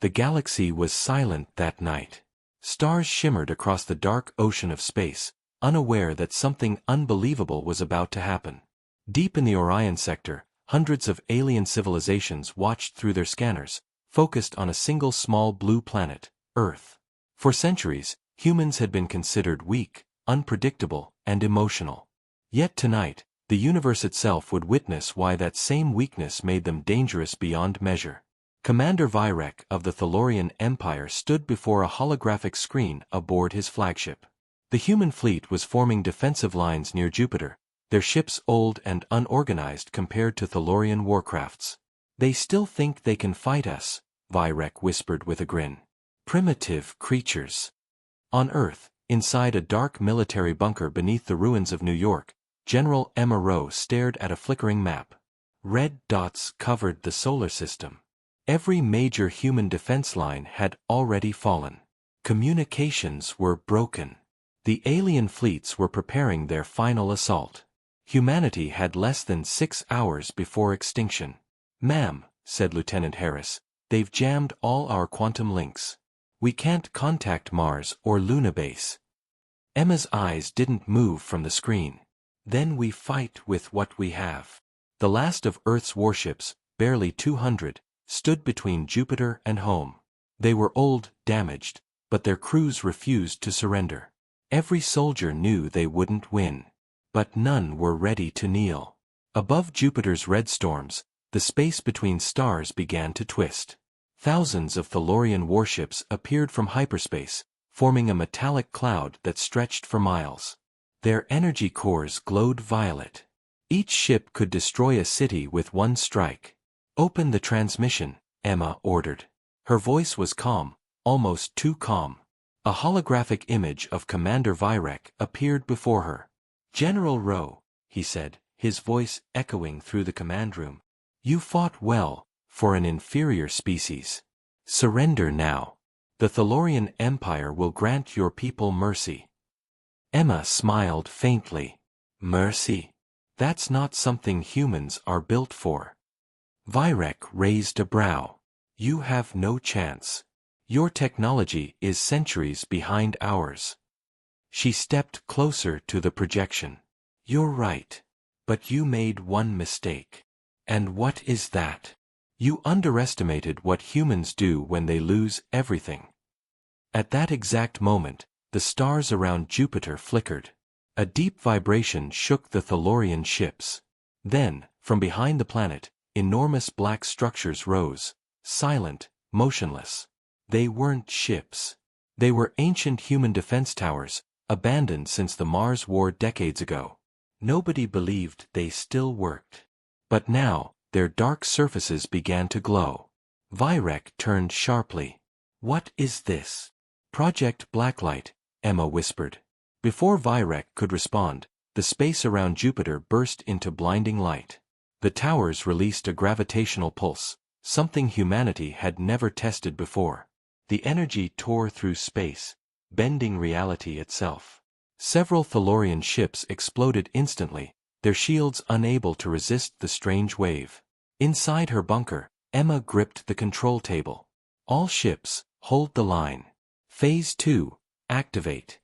The galaxy was silent that night. Stars shimmered across the dark ocean of space, unaware that something unbelievable was about to happen. Deep in the Orion sector, hundreds of alien civilizations watched through their scanners, focused on a single small blue planet, Earth. For centuries, humans had been considered weak, unpredictable, and emotional. Yet tonight, the universe itself would witness why that same weakness made them dangerous beyond measure. Commander Vyrek of the Thalorian Empire stood before a holographic screen aboard his flagship. The human fleet was forming defensive lines near Jupiter, their ships old and unorganized compared to Thalorian warcrafts. "They still think they can fight us," Vyrek whispered with a grin. "Primitive creatures." On Earth, inside a dark military bunker beneath the ruins of New York, General Emma Rowe stared at a flickering map. Red dots covered the solar system. Every major human defense line had already fallen. Communications were broken. The alien fleets were preparing their final assault. Humanity had less than 6 hours before extinction. "Ma'am," said Lieutenant Harris, "they've jammed all our quantum links. We can't contact Mars or Luna base." Emma's eyes didn't move from the screen. "Then we fight with what we have." The last of Earth's warships, barely 200, stood between Jupiter and home. They were old, damaged, but their crews refused to surrender. Every soldier knew they wouldn't win. But none were ready to kneel. Above Jupiter's red storms, the space between stars began to twist. Thousands of Thalorian warships appeared from hyperspace, forming a metallic cloud that stretched for miles. Their energy cores glowed violet. Each ship could destroy a city with one strike. "Open the transmission," Emma ordered. Her voice was calm, almost too calm. A holographic image of Commander Vyrek appeared before her. "General Rowe," he said, his voice echoing through the command room, "you fought well, for an inferior species. Surrender now. The Thalorian Empire will grant your people mercy." Emma smiled faintly. "Mercy? That's not something humans are built for." Vyrek raised a brow. "You have no chance. Your technology is centuries behind ours." She stepped closer to the projection. "You're right. But you made one mistake." "And what is that?" "You underestimated what humans do when they lose everything." At that exact moment, the stars around Jupiter flickered. A deep vibration shook the Thalorian ships. Then, from behind the planet, enormous black structures rose, silent, motionless. They weren't ships. They were ancient human defense towers, abandoned since the Mars War decades ago. Nobody believed they still worked. But now, their dark surfaces began to glow. Vyrek turned sharply. "What is this?" "Project Blacklight," Emma whispered. Before Vyrek could respond, the space around Jupiter burst into blinding light. The towers released a gravitational pulse, something humanity had never tested before. The energy tore through space, bending reality itself. Several Thalorian ships exploded instantly, their shields unable to resist the strange wave. Inside her bunker, Emma gripped the control table. "All ships, hold the line. Phase 2, activate."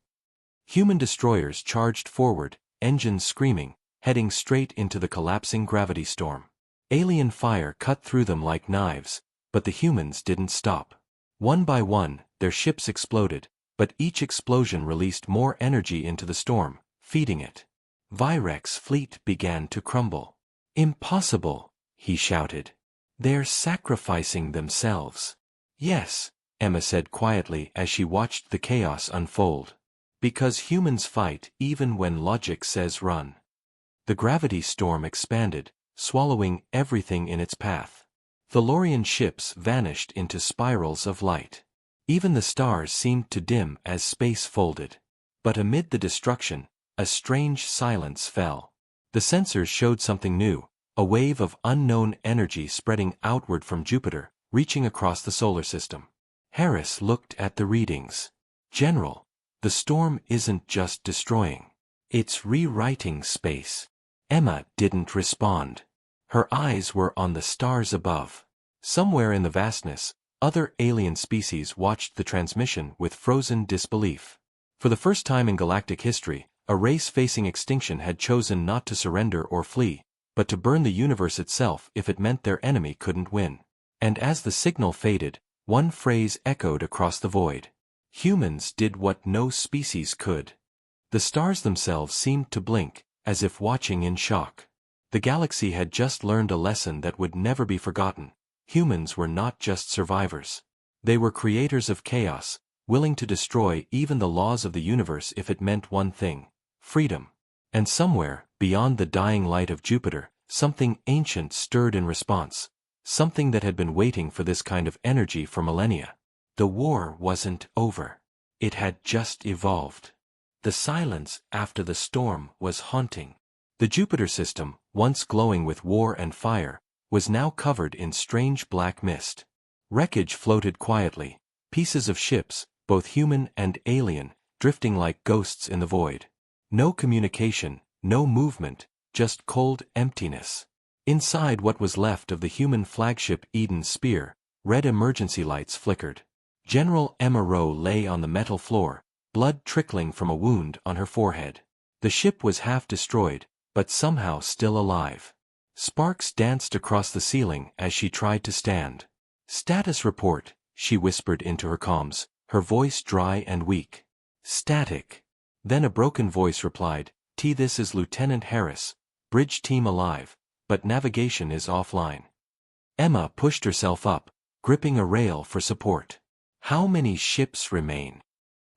Human destroyers charged forward, engines screaming, heading straight into the collapsing gravity storm. Alien fire cut through them like knives, but the humans didn't stop. One by one, their ships exploded, but each explosion released more energy into the storm, feeding it. Vyrek's fleet began to crumble. "Impossible," he shouted. "They're sacrificing themselves." "Yes," Emma said quietly as she watched the chaos unfold. "Because humans fight even when logic says run." The gravity storm expanded, swallowing everything in its path. Thalorian ships vanished into spirals of light. Even the stars seemed to dim as space folded. But amid the destruction, a strange silence fell. The sensors showed something new, a wave of unknown energy spreading outward from Jupiter, reaching across the solar system. Harris looked at the readings. "General, the storm isn't just destroying. It's rewriting space." Emma didn't respond. Her eyes were on the stars above. Somewhere in the vastness, Other alien species watched the transmission with frozen disbelief. For the first time in galactic history, a race facing extinction had chosen not to surrender or flee, but to burn the universe itself if it meant their enemy couldn't win. And as the signal faded, one phrase echoed across the void. Humans did what no species could. The stars themselves seemed to blink, as if watching in shock. The galaxy had just learned a lesson that would never be forgotten. Humans were not just survivors. They were creators of chaos, willing to destroy even the laws of the universe if it meant one thing: freedom. And somewhere, beyond the dying light of Jupiter, something ancient stirred in response. Something that had been waiting for this kind of energy for millennia. The war wasn't over. It had just evolved. The silence after the storm was haunting. The Jupiter system, once glowing with war and fire, was now covered in strange black mist. Wreckage floated quietly, pieces of ships, both human and alien, drifting like ghosts in the void. No communication, no movement, just cold emptiness. Inside what was left of the human flagship Eden Spear, red emergency lights flickered. General Emma Rowe lay on the metal floor, blood trickling from a wound on her forehead. The ship was half destroyed, but somehow still alive. Sparks danced across the ceiling as she tried to stand. "Status report," she whispered into her comms, her voice dry and weak. "Static." Then a broken voice replied, "This is Lieutenant Harris. Bridge team alive, but navigation is offline." Emma pushed herself up, gripping a rail for support. "How many ships remain?"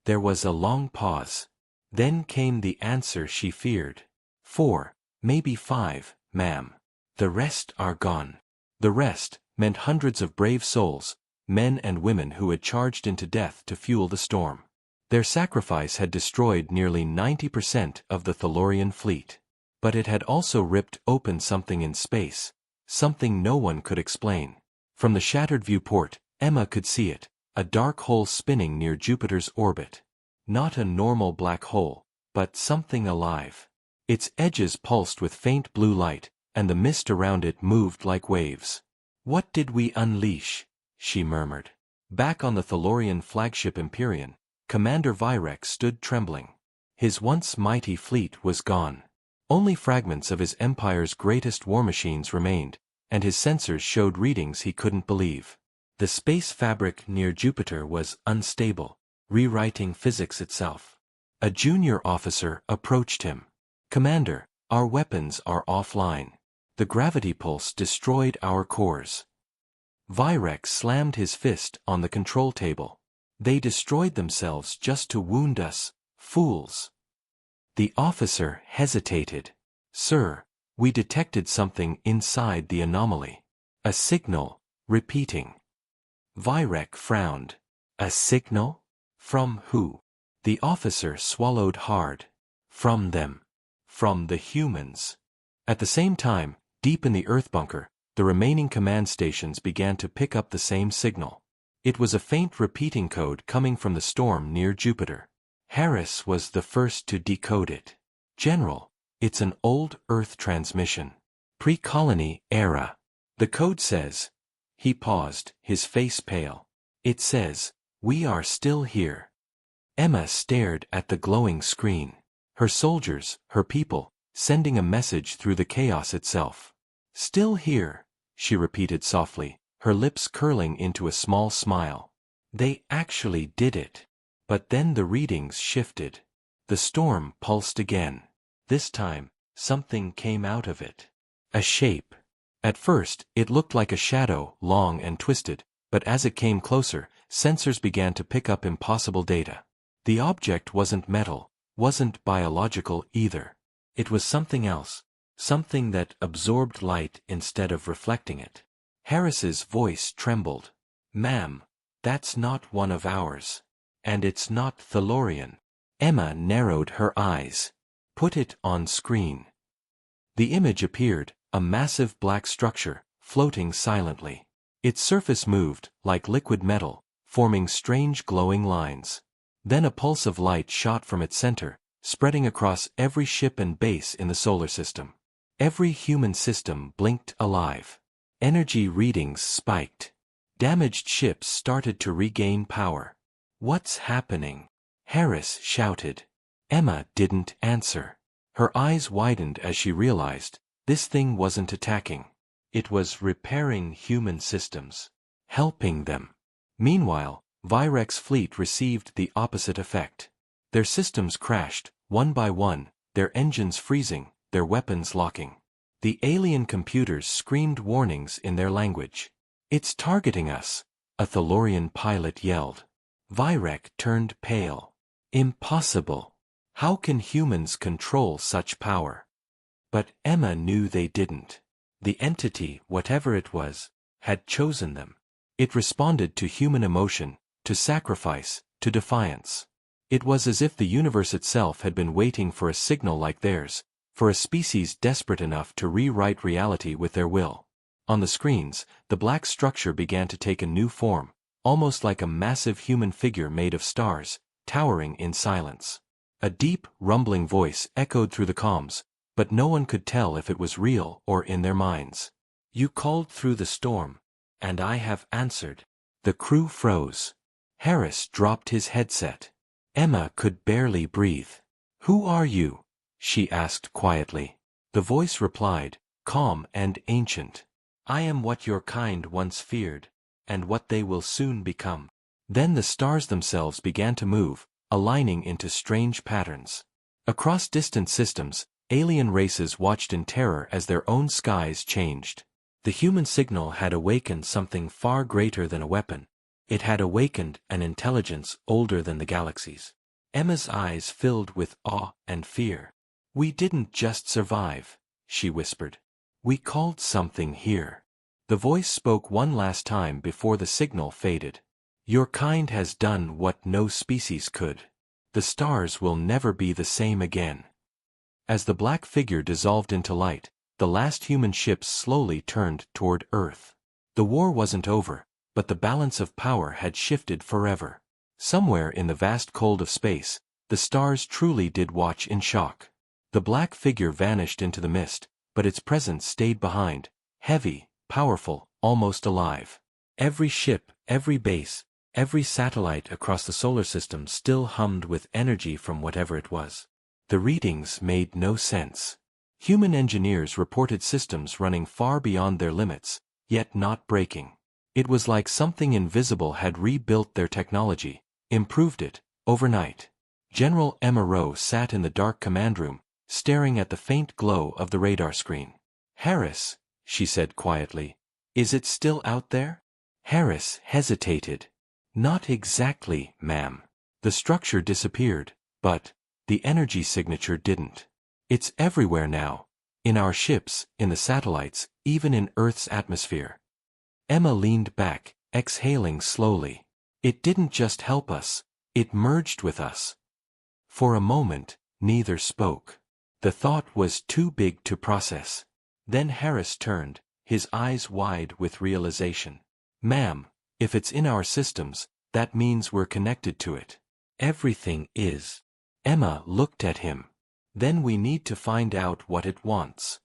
There was a long pause. Then came the answer she feared. 4, maybe 5, ma'am. The rest are gone. The rest meant hundreds of brave souls, men and women who had charged into death to fuel the storm. Their sacrifice had destroyed nearly 90% of the Thalorian fleet. But it had also ripped open something in space, something no one could explain. From the shattered viewport, Emma could see it, a dark hole spinning near Jupiter's orbit. Not a normal black hole, but something alive. Its edges pulsed with faint blue light, and the mist around it moved like waves. "What did we unleash?" she murmured. Back on the Thalorian flagship Empyrean, Commander Virex stood trembling. His once mighty fleet was gone. Only fragments of his empire's greatest war machines remained, and his sensors showed readings he couldn't believe. The space fabric near Jupiter was unstable, rewriting physics itself. A junior officer approached him. "Commander, our weapons are offline. The gravity pulse destroyed our cores." Virex slammed his fist on the control table. "They destroyed themselves just to wound us, fools." The officer hesitated. "Sir, we detected something inside the anomaly. A signal, repeating." Virex frowned. "A signal? From who?" The officer swallowed hard. "From them. From the humans." At the same time, deep in the Earth bunker, the remaining command stations began to pick up the same signal. It was a faint repeating code coming from the storm near Jupiter. Harris was the first to decode it. "General, it's an old Earth transmission. Pre-colony era. The code says..." He paused, his face pale. "It says, we are still here." Emma stared at the glowing screen. Her soldiers, her people, sending a message through the chaos itself. "Still here," she repeated softly, her lips curling into a small smile. They actually did it. But then the readings shifted. The storm pulsed again. This time, something came out of it. A shape. At first, it looked like a shadow, long and twisted, but as it came closer, sensors began to pick up impossible data. The object wasn't metal, wasn't biological either. It was something else, something that absorbed light instead of reflecting it. Harris's voice trembled. "Ma'am, that's not one of ours. And it's not Thalorian." Emma narrowed her eyes. "Put it on screen." The image appeared, a massive black structure, floating silently. Its surface moved, like liquid metal, forming strange glowing lines. Then a pulse of light shot from its center, spreading across every ship and base in the solar system. Every human system blinked alive. Energy readings spiked. Damaged ships started to regain power. "What's happening?" Harris shouted. Emma didn't answer. Her eyes widened as she realized this thing wasn't attacking. It was repairing human systems, helping them. Meanwhile, Virex fleet received the opposite effect. Their systems crashed, one by one, their engines freezing, their weapons locking. The alien computers screamed warnings in their language. "It's targeting us," a Thalorian pilot yelled. Virek turned pale. "Impossible. How can humans control such power?" But Emma knew they didn't. The entity, whatever it was, had chosen them. It responded to human emotion, to sacrifice, to defiance. It was as if the universe itself had been waiting for a signal like theirs, for a species desperate enough to rewrite reality with their will. On the screens, the black structure began to take a new form, almost like a massive human figure made of stars, towering in silence. A deep, rumbling voice echoed through the comms, but no one could tell if it was real or in their minds. "You called through the storm, and I have answered." The crew froze. Harris dropped his headset. Emma could barely breathe. "Who are you?" she asked quietly. The voice replied, calm and ancient. "I am what your kind once feared, and what they will soon become." Then the stars themselves began to move, aligning into strange patterns. Across distant systems, alien races watched in terror as their own skies changed. The human signal had awakened something far greater than a weapon. It had awakened an intelligence older than the galaxies. Emma's eyes filled with awe and fear. "We didn't just survive," she whispered. "We called something here." The voice spoke one last time before the signal faded. "Your kind has done what no species could. The stars will never be the same again." As the black figure dissolved into light, the last human ships slowly turned toward Earth. The war wasn't over, but the balance of power had shifted forever. Somewhere in the vast cold of space, the stars truly did watch in shock. The black figure vanished into the mist, but its presence stayed behind, heavy, powerful, almost alive. Every ship, every base, every satellite across the solar system still hummed with energy from whatever it was. The readings made no sense. Human engineers reported systems running far beyond their limits, yet not breaking. It was like something invisible had rebuilt their technology, improved it, overnight. General Emma Rowe sat in the dark command room, staring at the faint glow of the radar screen. "Harris," she said quietly, "is it still out there?" Harris hesitated. "Not exactly, ma'am. The structure disappeared, but the energy signature didn't. It's everywhere now. In our ships, in the satellites, even in Earth's atmosphere." Emma leaned back, exhaling slowly. "It didn't just help us, it merged with us." For a moment, neither spoke. The thought was too big to process. Then Harris turned, his eyes wide with realization. "Ma'am, if it's in our systems, that means we're connected to it." "Everything is." Emma looked at him. "Then we need to find out what it wants."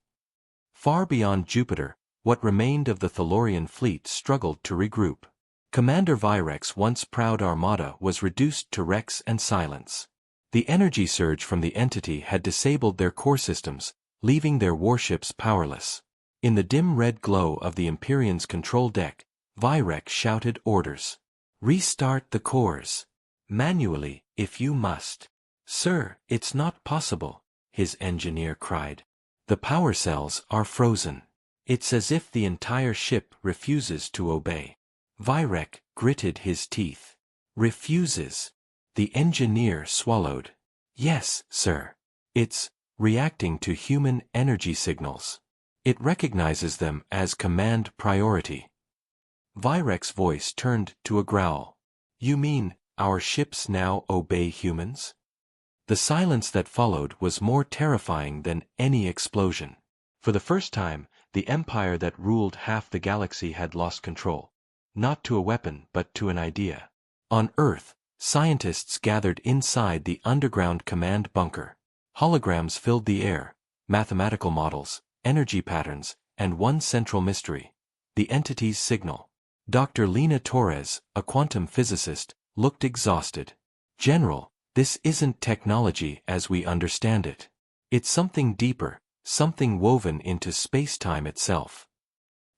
Far beyond Jupiter, what remained of the Thalorian fleet struggled to regroup. Commander Virex' once proud armada was reduced to wrecks and silence. The energy surge from the entity had disabled their core systems, leaving their warships powerless. In the dim red glow of the Empyrean's control deck, Virex shouted orders. "Restart the cores. Manually, if you must." "Sir, it's not possible," his engineer cried. "The power cells are frozen. It's as if the entire ship refuses to obey." Virek gritted his teeth. "Refuses?" The engineer swallowed. "Yes, sir. It's reacting to human energy signals. It recognizes them as command priority." Virek's voice turned to a growl. "You mean, our ships now obey humans?" The silence that followed was more terrifying than any explosion. For the first time, the empire that ruled half the galaxy had lost control. Not to a weapon but to an idea. On Earth, scientists gathered inside the underground command bunker. Holograms filled the air, mathematical models, energy patterns, and one central mystery. The entity's signal. Dr. Lena Torres, a quantum physicist, looked exhausted. General, this isn't technology as we understand it. It's something deeper, something woven into space-time itself.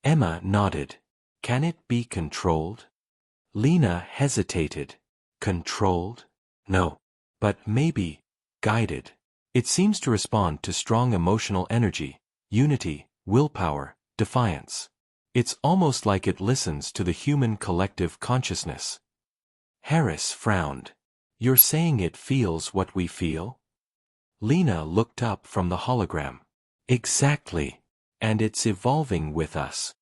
Emma nodded. Can it be controlled? Lena hesitated. Controlled? No. But maybe guided. It seems to respond to strong emotional energy, unity, willpower, defiance. It's almost like it listens to the human collective consciousness. Harris frowned. You're saying it feels what we feel? Lena looked up from the hologram. Exactly. And it's evolving with us.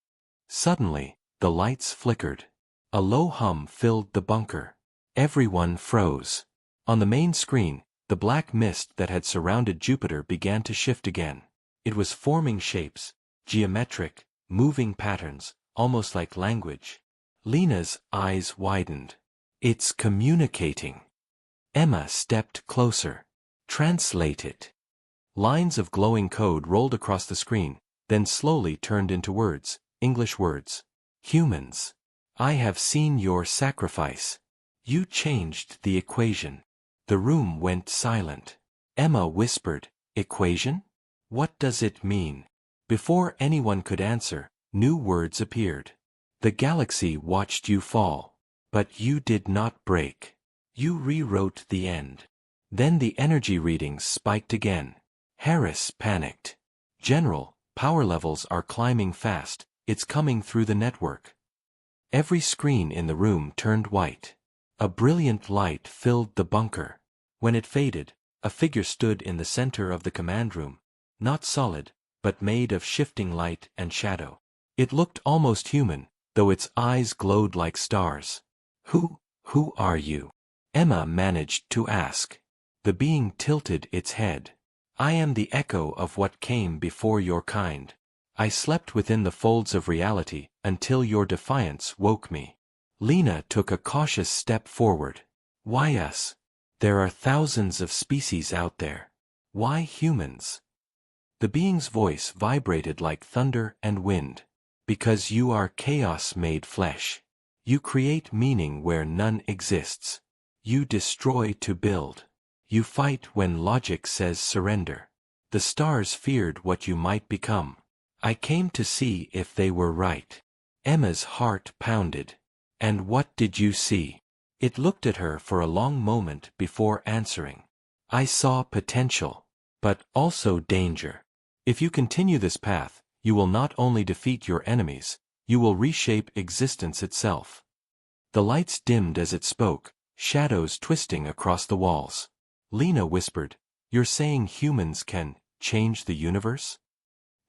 Suddenly, the lights flickered. A low hum filled the bunker. Everyone froze. On the main screen, the black mist that had surrounded Jupiter began to shift again. It was forming shapes, geometric, moving patterns, almost like language. Lena's eyes widened. It's communicating. Emma stepped closer. Translate it. Lines of glowing code rolled across the screen, then slowly turned into words, English words. Humans. I have seen your sacrifice. You changed the equation. The room went silent. Emma whispered, Equation? What does it mean? Before anyone could answer, new words appeared. The galaxy watched you fall. But you did not break. You rewrote the end. Then the energy readings spiked again. Harris panicked. General, power levels are climbing fast. It's coming through the network. Every screen in the room turned white. A brilliant light filled the bunker. When it faded, a figure stood in the center of the command room, not solid, but made of shifting light and shadow. It looked almost human, though its eyes glowed like stars. Who are you? Emma managed to ask. The being tilted its head. I am the echo of what came before your kind. I slept within the folds of reality until your defiance woke me. Lena took a cautious step forward. Why us? There are thousands of species out there. Why humans? The being's voice vibrated like thunder and wind. Because you are chaos made flesh. You create meaning where none exists. You destroy to build. You fight when logic says surrender. The stars feared what you might become. I came to see if they were right. Emma's heart pounded. And what did you see? It looked at her for a long moment before answering. I saw potential, but also danger. If you continue this path, you will not only defeat your enemies, you will reshape existence itself. The lights dimmed as it spoke, shadows twisting across the walls. Lena whispered, You're saying humans can change the universe?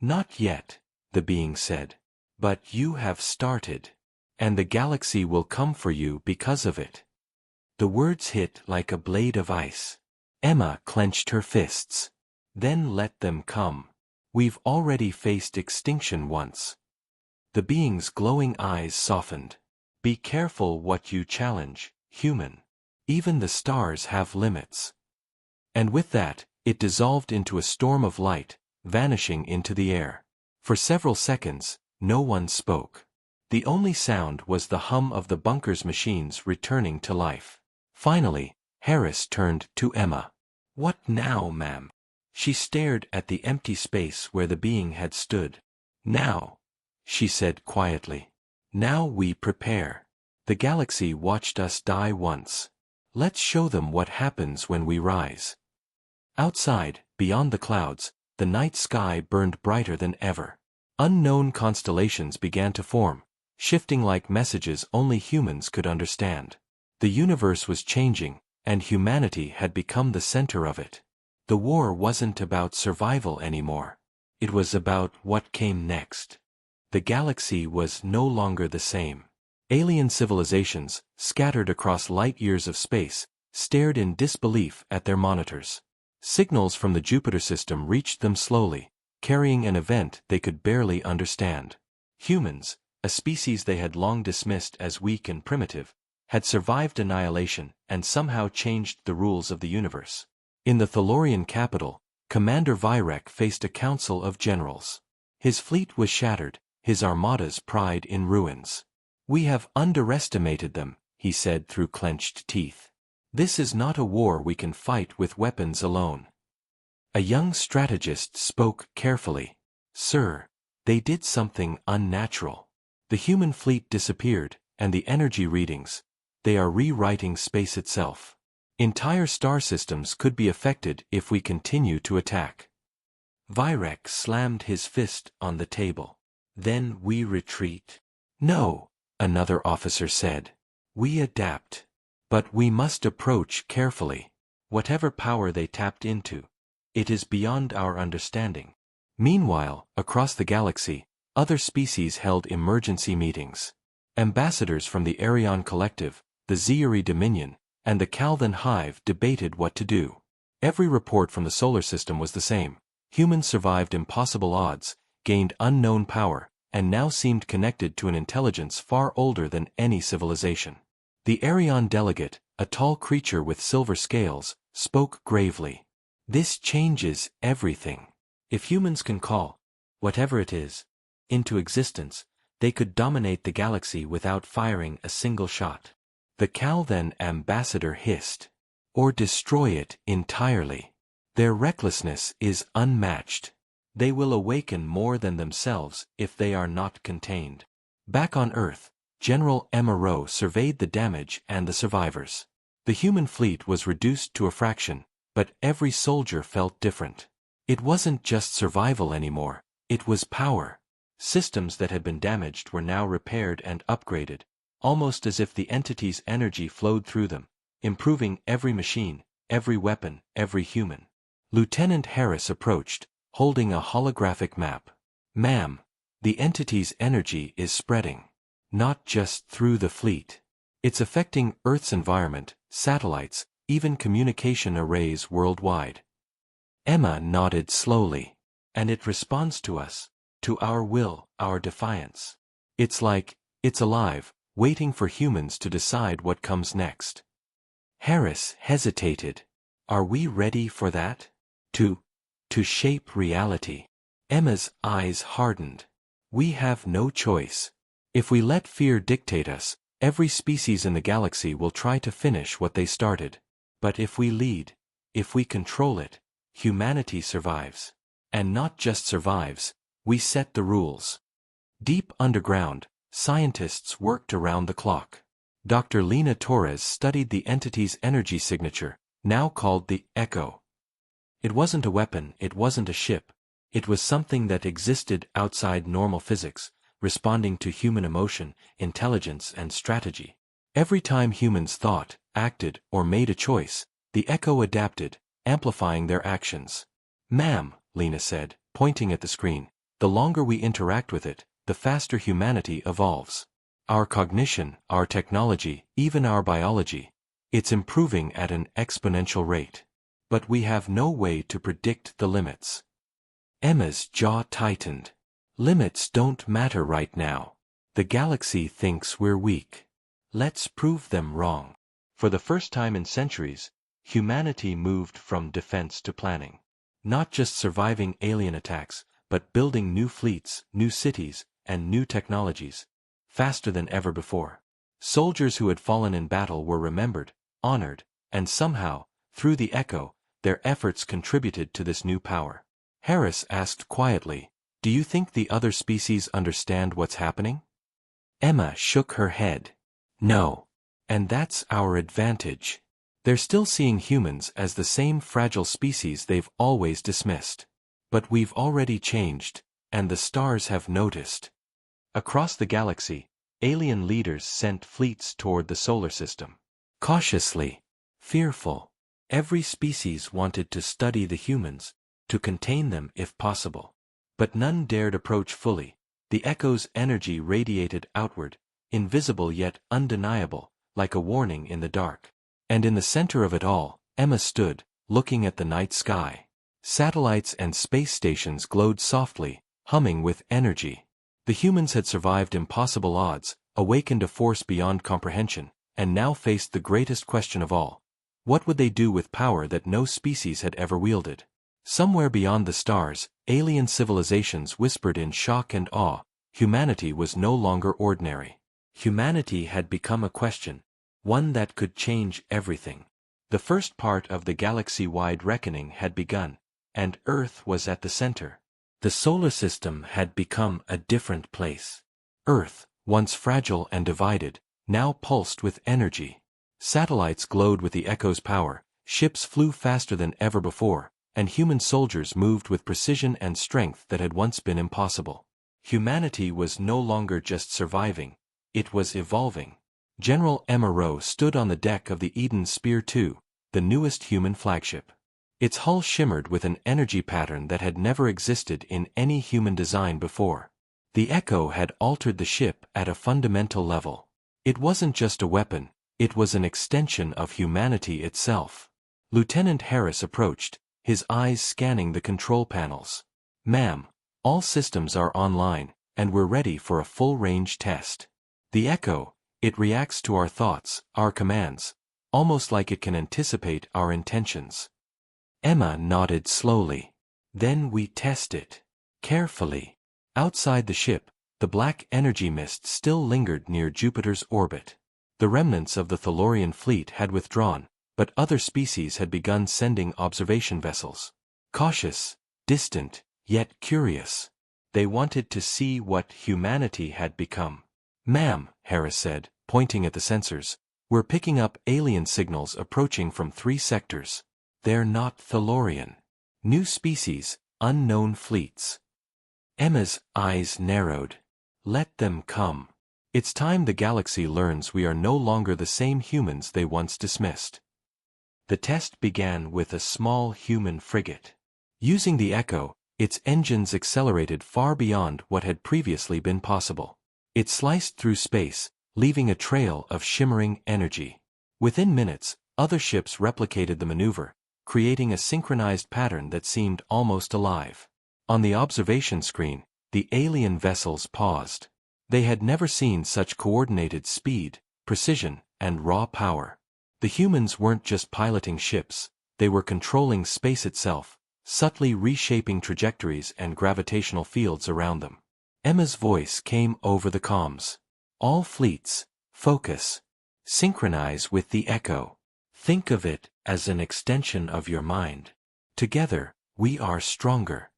Not yet, the being said. But you have started. And the galaxy will come for you because of it. The words hit like a blade of ice. Emma clenched her fists. Then let them come. We've already faced extinction once. The being's glowing eyes softened. Be careful what you challenge, human. Even the stars have limits. And with that, it dissolved into a storm of light, vanishing into the air. For several seconds, no one spoke. The only sound was the hum of the bunker's machines returning to life. Finally, Harris turned to Emma. What now, ma'am? She stared at the empty space where the being had stood. Now, she said quietly. Now we prepare. The galaxy watched us die once. Let's show them what happens when we rise. Outside, beyond the clouds, the night sky burned brighter than ever. Unknown constellations began to form, shifting like messages only humans could understand. The universe was changing, and humanity had become the center of it. The war wasn't about survival anymore. It was about what came next. The galaxy was no longer the same. Alien civilizations, scattered across light years of space, stared in disbelief at their monitors. Signals from the Jupiter system reached them slowly, carrying an event they could barely understand. Humans, a species they had long dismissed as weak and primitive, had survived annihilation and somehow changed the rules of the universe. In the Thalorian capital, Commander Vyrek faced a council of generals. His fleet was shattered, his armada's pride in ruins. We have underestimated them, he said through clenched teeth. This is not a war we can fight with weapons alone. A young strategist spoke carefully. Sir, they did something unnatural. The human fleet disappeared, and the energy readings, they are rewriting space itself. Entire star systems could be affected if we continue to attack. Vyrek slammed his fist on the table. Then we retreat. No, another officer said. We adapt. But we must approach carefully. Whatever power they tapped into, it is beyond our understanding. Meanwhile, across the galaxy, other species held emergency meetings. Ambassadors from the Arion Collective, the Zeuri Dominion, and the Calvin Hive debated what to do. Every report from the solar system was the same. Humans survived impossible odds, gained unknown power, and now seemed connected to an intelligence far older than any civilization. The Arion delegate, a tall creature with silver scales, spoke gravely. This changes everything. If humans can call, whatever it is, into existence, they could dominate the galaxy without firing a single shot. The Calvin ambassador hissed. Or destroy it entirely. Their recklessness is unmatched. They will awaken more than themselves if they are not contained. Back on Earth, General Emma Rowe surveyed the damage and the survivors. The human fleet was reduced to a fraction, but every soldier felt different. It wasn't just survival anymore, it was power. Systems that had been damaged were now repaired and upgraded, almost as if the entity's energy flowed through them, improving every machine, every weapon, every human. Lieutenant Harris approached, holding a holographic map. Ma'am, the entity's energy is spreading. Not just through the fleet. It's affecting Earth's environment, satellites, even communication arrays worldwide. Emma nodded slowly. And it responds to us, to our will, our defiance. It's like, it's alive, waiting for humans to decide what comes next. Harris hesitated. Are we ready for that? To shape reality. Emma's eyes hardened. We have no choice. If we let fear dictate us, every species in the galaxy will try to finish what they started. But if we lead, if we control it, humanity survives. And not just survives, we set the rules. Deep underground, scientists worked around the clock. Dr. Lena Torres studied the entity's energy signature, now called the Echo. It wasn't a weapon, it wasn't a ship. It was something that existed outside normal physics, responding to human emotion, intelligence, and strategy. Every time humans thought, acted, or made a choice, the Echo adapted, amplifying their actions. Ma'am, Lena said, pointing at the screen, the longer we interact with it, the faster humanity evolves. Our cognition, our technology, even our biology, it's improving at an exponential rate. But we have no way to predict the limits. Emma's jaw tightened. Limits don't matter right now. The galaxy thinks we're weak. Let's prove them wrong. For the first time in centuries, humanity moved from defense to planning. Not just surviving alien attacks, but building new fleets, new cities, and new technologies, faster than ever before. Soldiers who had fallen in battle were remembered, honored, and somehow, through the Echo, their efforts contributed to this new power. Harris asked quietly, "Do you think the other species understand what's happening?" Emma shook her head. No. And that's our advantage. They're still seeing humans as the same fragile species they've always dismissed. But we've already changed, and the stars have noticed. Across the galaxy, alien leaders sent fleets toward the solar system. Cautiously, fearful. Every species wanted to study the humans, to contain them if possible. But none dared approach fully. The Echo's energy radiated outward, invisible yet undeniable, like a warning in the dark. And in the center of it all, Emma stood, looking at the night sky. Satellites and space stations glowed softly, humming with energy. The humans had survived impossible odds, awakened a force beyond comprehension, and now faced the greatest question of all. What would they do with power that no species had ever wielded? Somewhere beyond the stars, alien civilizations whispered in shock and awe, humanity was no longer ordinary. Humanity had become a question, one that could change everything. The first part of the galaxy-wide reckoning had begun, and Earth was at the center. The solar system had become a different place. Earth, once fragile and divided, now pulsed with energy. Satellites glowed with the echo's power, ships flew faster than ever before, and human soldiers moved with precision and strength that had once been impossible. Humanity was no longer just surviving, it was evolving. General Emma Rowe stood on the deck of the Eden Spear II, the newest human flagship. Its hull shimmered with an energy pattern that had never existed in any human design before. The Echo had altered the ship at a fundamental level. It wasn't just a weapon, it was an extension of humanity itself. Lieutenant Harris approached, his eyes scanning the control panels. "Ma'am, all systems are online, and we're ready for a full-range test. The Echo, it reacts to our thoughts, our commands, almost like it can anticipate our intentions." Emma nodded slowly. "Then we test it. Carefully." Outside the ship, the black energy mist still lingered near Jupiter's orbit. The remnants of the Thalorian fleet had withdrawn, but other species had begun sending observation vessels. Cautious, distant, yet curious. They wanted to see what humanity had become. "Ma'am," Harris said, pointing at the sensors, "we're picking up alien signals approaching from 3 sectors. They're not Thalorian. New species, unknown fleets." Emma's eyes narrowed. "Let them come. It's time the galaxy learns we are no longer the same humans they once dismissed." The test began with a small human frigate. Using the Echo, its engines accelerated far beyond what had previously been possible. It sliced through space, leaving a trail of shimmering energy. Within minutes, other ships replicated the maneuver, creating a synchronized pattern that seemed almost alive. On the observation screen, the alien vessels paused. They had never seen such coordinated speed, precision, and raw power. The humans weren't just piloting ships, they were controlling space itself, subtly reshaping trajectories and gravitational fields around them. Emma's voice came over the comms. "All fleets, focus. Synchronize with the Echo. Think of it as an extension of your mind. Together, we are stronger."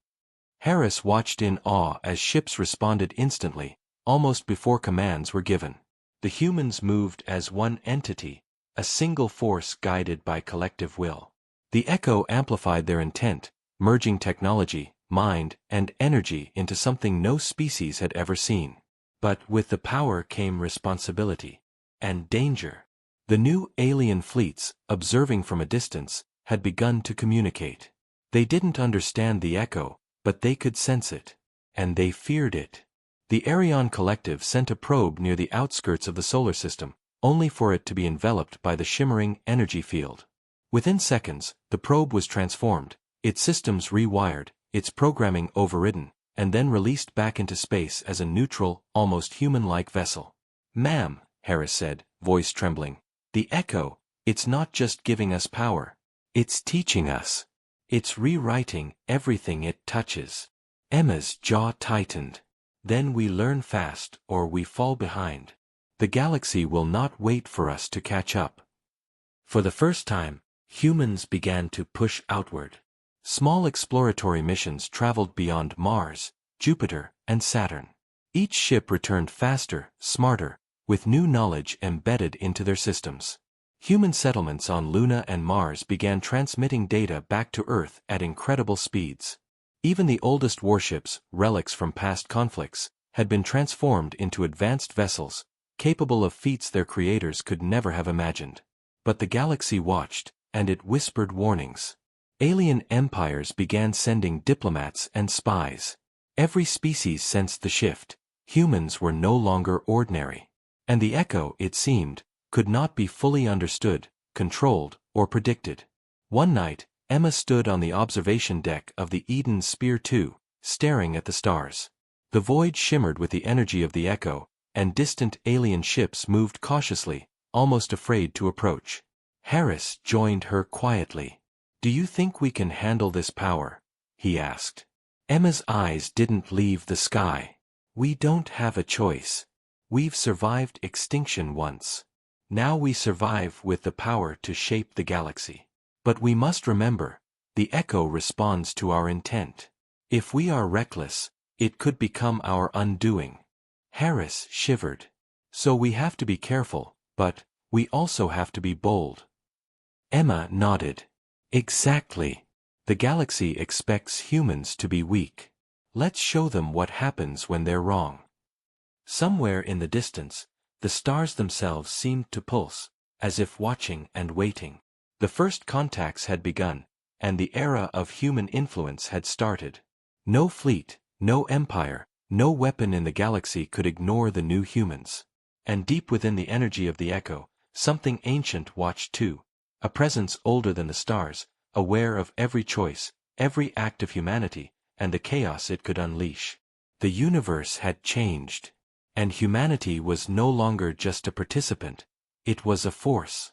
Harris watched in awe as ships responded instantly, almost before commands were given. The humans moved as one entity, a single force guided by collective will. The Echo amplified their intent, merging technology, mind, and energy into something no species had ever seen. But with the power came responsibility. And danger. The new alien fleets, observing from a distance, had begun to communicate. They didn't understand the Echo, but they could sense it. And they feared it. The Arion Collective sent a probe near the outskirts of the solar system, only for it to be enveloped by the shimmering energy field. Within seconds, the probe was transformed, its systems rewired, its programming overridden, and then released back into space as a neutral, almost human-like vessel. "Ma'am," Harris said, voice trembling, "the Echo, it's not just giving us power. It's teaching us. It's rewriting everything it touches." Emma's jaw tightened. "Then we learn fast or we fall behind. The galaxy will not wait for us to catch up." For the first time, humans began to push outward. Small exploratory missions traveled beyond Mars, Jupiter, and Saturn. Each ship returned faster, smarter, with new knowledge embedded into their systems. Human settlements on Luna and Mars began transmitting data back to Earth at incredible speeds. Even the oldest warships, relics from past conflicts, had been transformed into advanced vessels, capable of feats their creators could never have imagined. But the galaxy watched, and it whispered warnings. Alien empires began sending diplomats and spies. Every species sensed the shift. Humans were no longer ordinary. And the Echo, it seemed, could not be fully understood, controlled, or predicted. One night, Emma stood on the observation deck of the Eden Spear II, staring at the stars. The void shimmered with the energy of the Echo, and distant alien ships moved cautiously, almost afraid to approach. Harris joined her quietly. "Do you think we can handle this power?" he asked. Emma's eyes didn't leave the sky. "We don't have a choice. We've survived extinction once. Now we survive with the power to shape the galaxy. But we must remember, the echo responds to our intent. If we are reckless, it could become our undoing. Harris shivered. So we have to be careful, but we also have to be bold. Emma nodded. Exactly. The galaxy expects humans to be weak. Let's show them what happens when they're wrong. Somewhere in the distance, the stars themselves seemed to pulse, as if watching and waiting. The first contacts had begun, and the era of human influence had started. No fleet, no empire, no weapon in the galaxy could ignore the new humans. And deep within the energy of the echo, something ancient watched too, a presence older than the stars, aware of every choice, every act of humanity, and the chaos it could unleash. The universe had changed. And humanity was no longer just a participant, it was a force.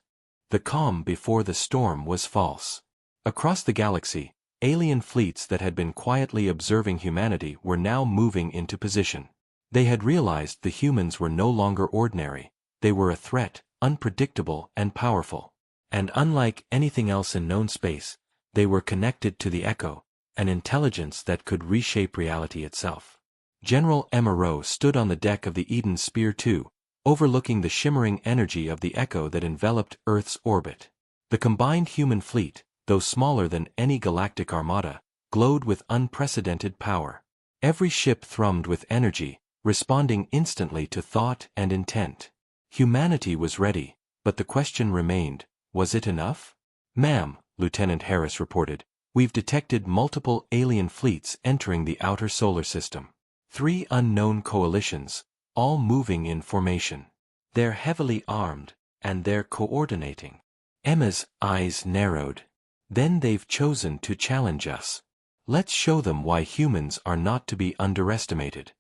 The calm before the storm was false. Across the galaxy, alien fleets that had been quietly observing humanity were now moving into position. They had realized the humans were no longer ordinary, they were a threat, unpredictable and powerful. And unlike anything else in known space, they were connected to the echo, an intelligence that could reshape reality itself. General Emma Rowe stood on the deck of the Eden Spear II, overlooking the shimmering energy of the echo that enveloped Earth's orbit. The combined human fleet, though smaller than any galactic armada, glowed with unprecedented power. Every ship thrummed with energy, responding instantly to thought and intent. Humanity was ready, but the question remained, was it enough? "Ma'am," Lieutenant Harris reported, "we've detected multiple alien fleets entering the outer solar system. 3 unknown coalitions, all moving in formation. They're heavily armed, and they're coordinating." Emma's eyes narrowed. "Then they've chosen to challenge us. Let's show them why humans are not to be underestimated."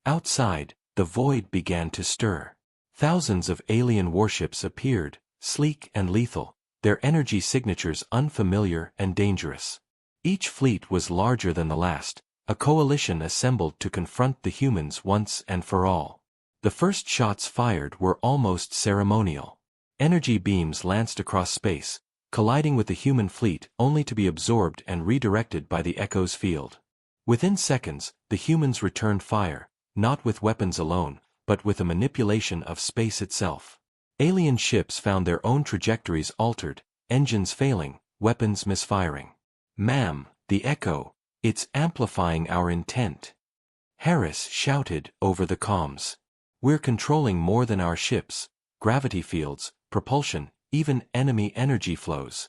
Outside, the void began to stir. Thousands of alien warships appeared, sleek and lethal, their energy signatures unfamiliar and dangerous. Each fleet was larger than the last, a coalition assembled to confront the humans once and for all. The first shots fired were almost ceremonial. Energy beams lanced across space, colliding with the human fleet only to be absorbed and redirected by the echo's field. Within seconds, the humans returned fire, not with weapons alone, but with a manipulation of space itself. Alien ships found their own trajectories altered, engines failing, weapons misfiring. "Ma'am, the echo, it's amplifying our intent," Harris shouted over the comms. "We're controlling more than our ships, gravity fields, propulsion, even enemy energy flows."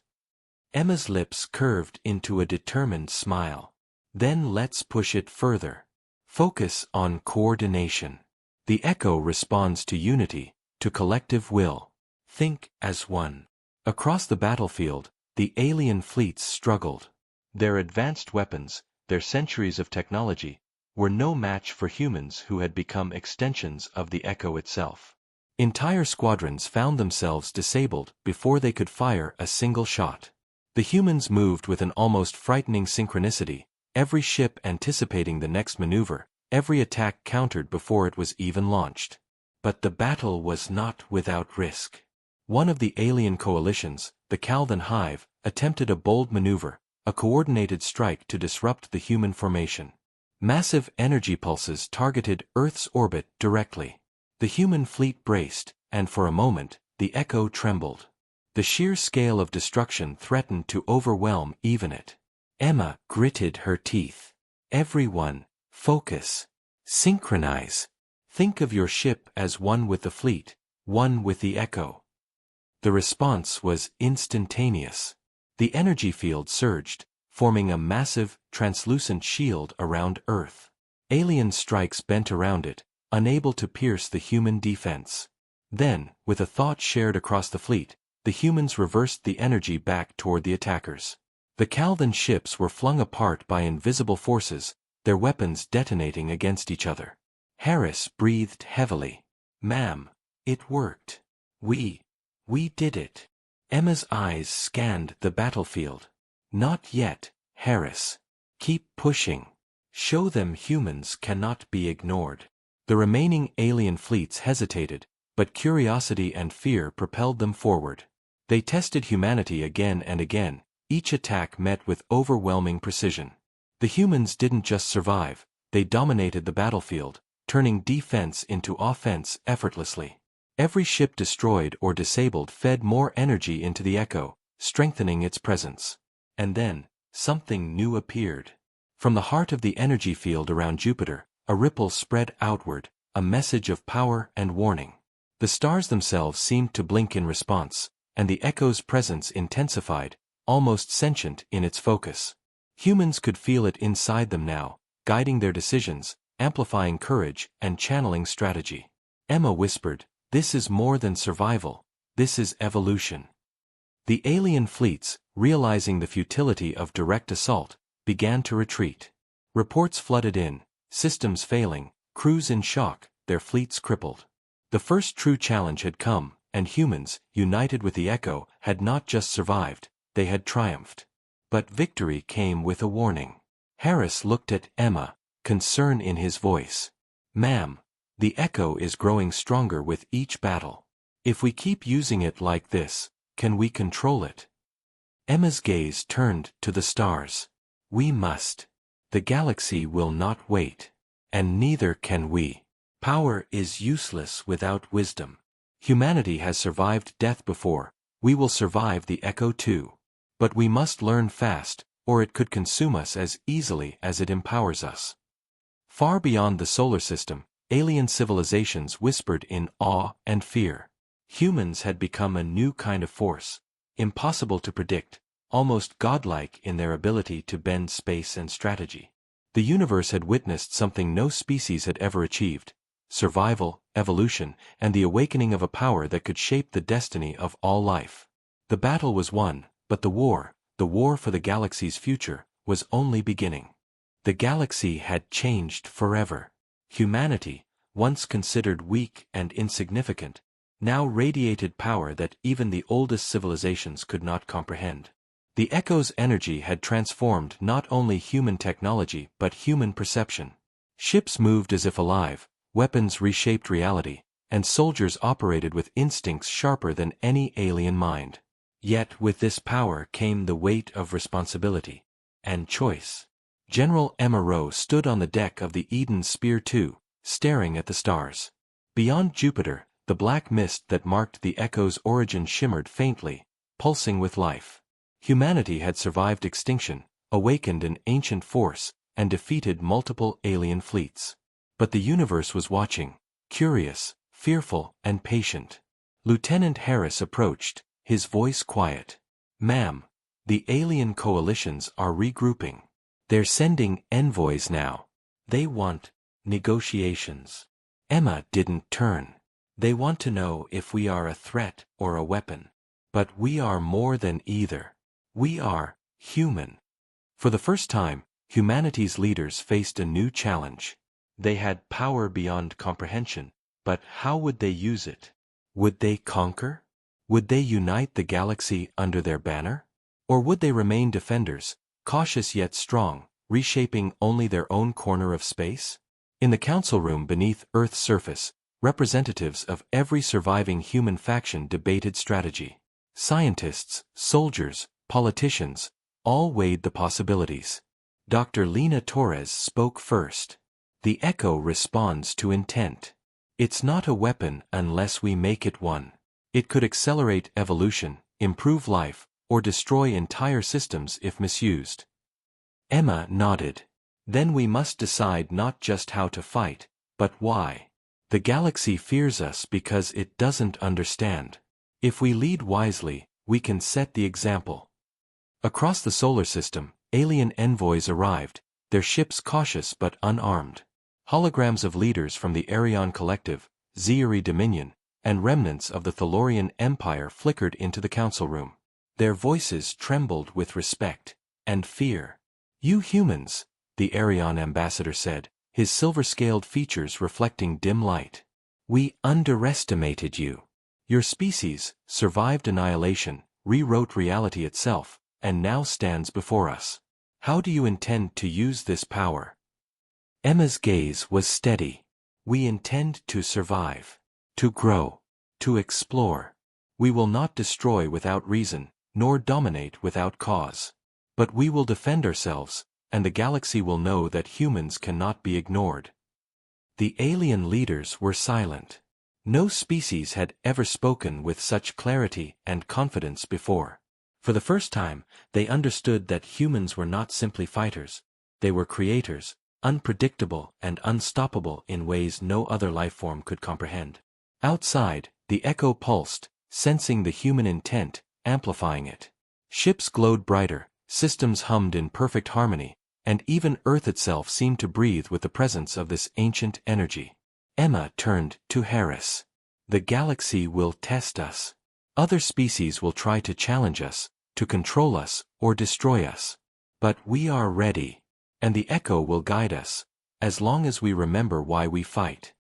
Emma's lips curved into a determined smile. "Then let's push it further. Focus on coordination. The echo responds to unity, to collective will. Think as one." Across the battlefield, the alien fleets struggled. Their advanced weapons, their centuries of technology, were no match for humans who had become extensions of the echo itself. Entire squadrons found themselves disabled before they could fire a single shot. The humans moved with an almost frightening synchronicity, every ship anticipating the next maneuver, every attack countered before it was even launched. But the battle was not without risk. One of the alien coalitions, the Calvin Hive, attempted a bold maneuver, a coordinated strike to disrupt the human formation. Massive energy pulses targeted Earth's orbit directly. The human fleet braced, and for a moment, the echo trembled. The sheer scale of destruction threatened to overwhelm even it. Emma gritted her teeth. "Everyone, focus. Synchronize. Think of your ship as one with the fleet, one with the echo." The response was instantaneous. The energy field surged, forming a massive, translucent shield around Earth. Alien strikes bent around it, unable to pierce the human defense. Then, with a thought shared across the fleet, the humans reversed the energy back toward the attackers. The Calvin ships were flung apart by invisible forces, their weapons detonating against each other. Harris breathed heavily. "Ma'am, it worked. We did it." Emma's eyes scanned the battlefield. "Not yet, Harris. Keep pushing. Show them humans cannot be ignored." The remaining alien fleets hesitated, but curiosity and fear propelled them forward. They tested humanity again and again, each attack met with overwhelming precision. The humans didn't just survive, they dominated the battlefield, turning defense into offense effortlessly. Every ship destroyed or disabled fed more energy into the Echo, strengthening its presence. And then, something new appeared. From the heart of the energy field around Jupiter, a ripple spread outward, a message of power and warning. The stars themselves seemed to blink in response, and the Echo's presence intensified, almost sentient in its focus. Humans could feel it inside them now, guiding their decisions, amplifying courage, and channeling strategy. Emma whispered, "This is more than survival, this is evolution." The alien fleets, realizing the futility of direct assault, began to retreat. Reports flooded in, systems failing, crews in shock, their fleets crippled. The first true challenge had come, and humans, united with the Echo, had not just survived, they had triumphed. But victory came with a warning. Harris looked at Emma, concern in his voice. "Ma'am, the Echo is growing stronger with each battle. If we keep using it like this, can we control it?" Emma's gaze turned to the stars. "We must. The galaxy will not wait. And neither can we. Power is useless without wisdom. Humanity has survived death before, we will survive the Echo too. But we must learn fast, or it could consume us as easily as it empowers us." Far beyond the solar system, alien civilizations whispered in awe and fear. Humans had become a new kind of force, impossible to predict, almost godlike in their ability to bend space and strategy. The universe had witnessed something no species had ever achieved: survival, evolution, and the awakening of a power that could shape the destiny of all life. The battle was won, but the war for the galaxy's future, was only beginning. The galaxy had changed forever. Humanity, once considered weak and insignificant, now radiated power that even the oldest civilizations could not comprehend. The Echo's energy had transformed not only human technology but human perception. Ships moved as if alive, weapons reshaped reality, and soldiers operated with instincts sharper than any alien mind. Yet with this power came the weight of responsibility and choice. General Emma Rowe stood on the deck of the Eden Spear II, staring at the stars. Beyond Jupiter, the black mist that marked the Echo's origin shimmered faintly, pulsing with life. Humanity had survived extinction, awakened an ancient force, and defeated multiple alien fleets. But the universe was watching, curious, fearful, and patient. Lieutenant Harris approached, his voice quiet. "Ma'am, the alien coalitions are regrouping. They're sending envoys now. They want negotiations." Emma didn't turn. "They want to know if we are a threat or a weapon. But we are more than either. We are human." For the first time, humanity's leaders faced a new challenge. They had power beyond comprehension, but how would they use it? Would they conquer? Would they unite the galaxy under their banner? Or would they remain defenders, cautious yet strong, reshaping only their own corner of space? In the council room beneath Earth's surface, representatives of every surviving human faction debated strategy. Scientists, soldiers, politicians, all weighed the possibilities. Dr. Lena Torres spoke first. "The Echo responds to intent. It's not a weapon unless we make it one. It could accelerate evolution, improve life, or destroy entire systems if misused." Emma nodded. "Then we must decide not just how to fight, but why. The galaxy fears us because it doesn't understand. If we lead wisely, we can set the example." Across the solar system, alien envoys arrived, their ships cautious but unarmed. Holograms of leaders from the Arion Collective, Zeiri Dominion, and remnants of the Thalorian Empire flickered into the council room. Their voices trembled with respect and fear. "You humans," the Arion ambassador said, his silver-scaled features reflecting dim light. "We underestimated you. Your species survived annihilation, rewrote reality itself, and now stands before us. How do you intend to use this power?" Emma's gaze was steady. We intend to survive, to grow, to explore. We will not destroy without reason, nor dominate without cause. But we will defend ourselves, and the galaxy will know that humans cannot be ignored. The alien leaders were silent. No species had ever spoken with such clarity and confidence before. For the first time, they understood that humans were not simply fighters, they were creators, unpredictable and unstoppable in ways no other life form could comprehend. Outside, the echo pulsed, sensing the human intent, amplifying it. Ships glowed brighter, systems hummed in perfect harmony, and even Earth itself seemed to breathe with the presence of this ancient energy. Emma turned to Harris. The galaxy will test us. Other species will try to challenge us, to control us, or destroy us. But we are ready. And the echo will guide us, as long as we remember why we fight.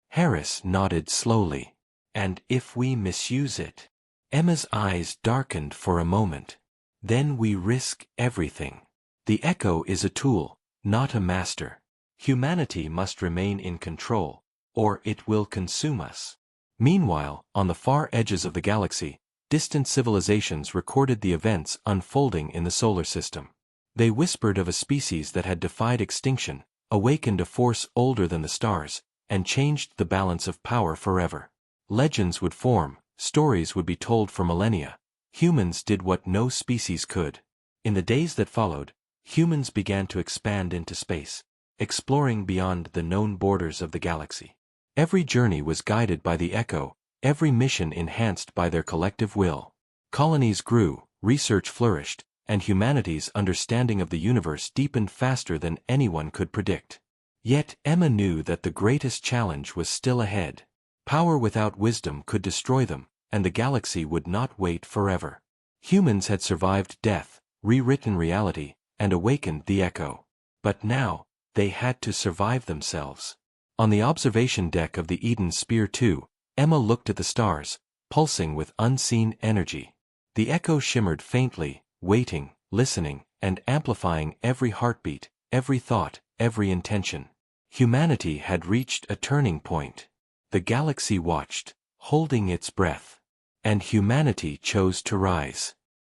Harris nodded slowly. And if we misuse it? Emma's eyes darkened for a moment. Then we risk everything. The echo is a tool, not a master. Humanity must remain in control, or it will consume us. Meanwhile, on the far edges of the galaxy, distant civilizations recorded the events unfolding in the solar system. They whispered of a species that had defied extinction, awakened a force older than the stars, and changed the balance of power forever. Legends would form, stories would be told for millennia. Humans did what no species could. In the days that followed, humans began to expand into space, exploring beyond the known borders of the galaxy. Every journey was guided by the echo, every mission enhanced by their collective will. Colonies grew, research flourished, and humanity's understanding of the universe deepened faster than anyone could predict. Yet Emma knew that the greatest challenge was still ahead. Power without wisdom could destroy them, and the galaxy would not wait forever. Humans had survived death, rewritten reality, and awakened the echo. But now, they had to survive themselves. On the observation deck of the Eden Sphere 2, Emma looked at the stars, pulsing with unseen energy. The echo shimmered faintly, waiting, listening, and amplifying every heartbeat, every thought, every intention. Humanity had reached a turning point. The galaxy watched, holding its breath. And humanity chose to rise.